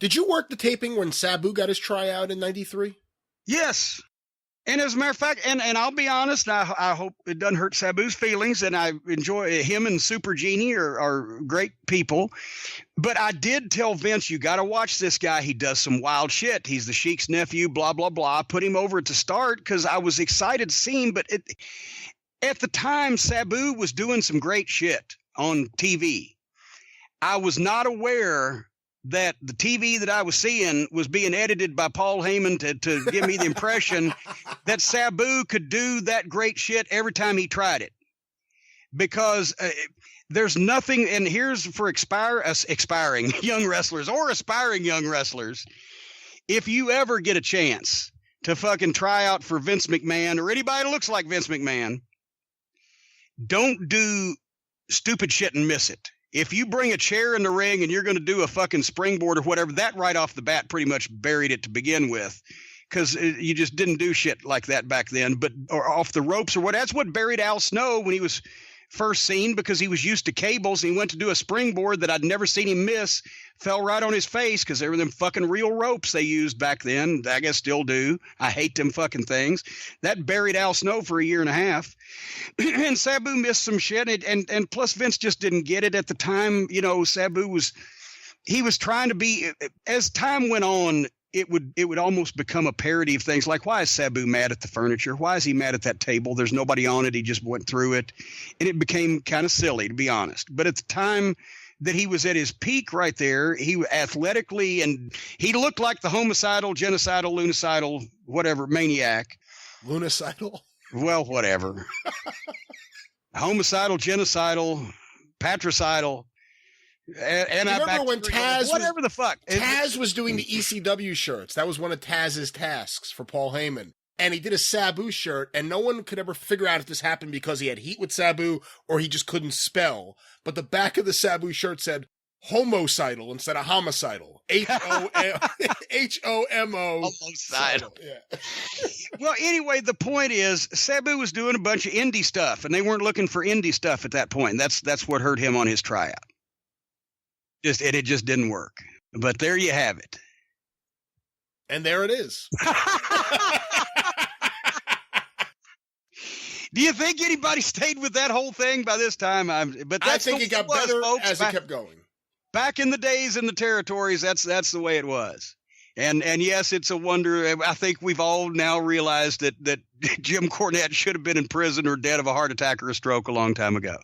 Did you work the taping when Sabu got his tryout in 93? Yes. And as a matter of fact, and I'll be honest, I hope it doesn't hurt Sabu's feelings, and I enjoy him and Super Genie are great people. But I did tell Vince, you got to watch this guy. He does some wild shit. He's the Sheik's nephew, blah, blah, blah. I put him over at the start because I was excited to see him. But at the time, Sabu was doing some great shit on TV. I was not aware that the TV that I was seeing was being edited by Paul Heyman to give me the impression that Sabu could do that great shit every time he tried it. Because there's nothing, and here's for expiring young wrestlers or aspiring young wrestlers, if you ever get a chance to fucking try out for Vince McMahon or anybody that looks like Vince McMahon, don't do stupid shit and miss it. If you bring a chair in the ring and you're going to do a fucking springboard or whatever, that right off the bat pretty much buried it to begin with, because you just didn't do shit like that back then. But or off the ropes or what? That's what buried Al Snow when he was first seen, because he was used to cables and he went to do a springboard that I'd never seen him miss. Fell right on his face because they were them fucking real ropes they used back then. I guess still do. I hate them fucking things. That buried Al Snow for a year and a half. And Sabu missed some shit. And plus Vince just didn't get it at the time. You know, Sabu was trying to be, as time went on, it would almost become a parody of things like, why is Sabu mad at the furniture? Why is he mad at that table? There's nobody on it. He just went through it. And it became kind of silly, to be honest. But at the time that he was at his peak right there, he athletically, and he looked like the homicidal, genocidal, lunacidal, whatever, maniac. Lunacidal? Well, whatever. Homicidal, genocidal, patricidal. And you remember when Taz whatever the fuck Taz was doing the ECW shirts? That was one of Taz's tasks for Paul Heyman, and he did a Sabu shirt, and no one could ever figure out if this happened because he had heat with Sabu or he just couldn't spell. But the back of the Sabu shirt said homicidal instead of homicidal. H-O-M-O. Homicidal. Yeah. Well, anyway, the point is Sabu was doing a bunch of indie stuff, and they weren't looking for indie stuff at that point. That's what hurt him on his tryout. It just didn't work. But there you have it. And there it is. Do you think anybody stayed with that whole thing by this time? I think it got better as it kept going. Back in the days in the territories, that's the way it was. And yes, it's a wonder. I think we've all now realized that Jim Cornette should have been in prison or dead of a heart attack or a stroke a long time ago.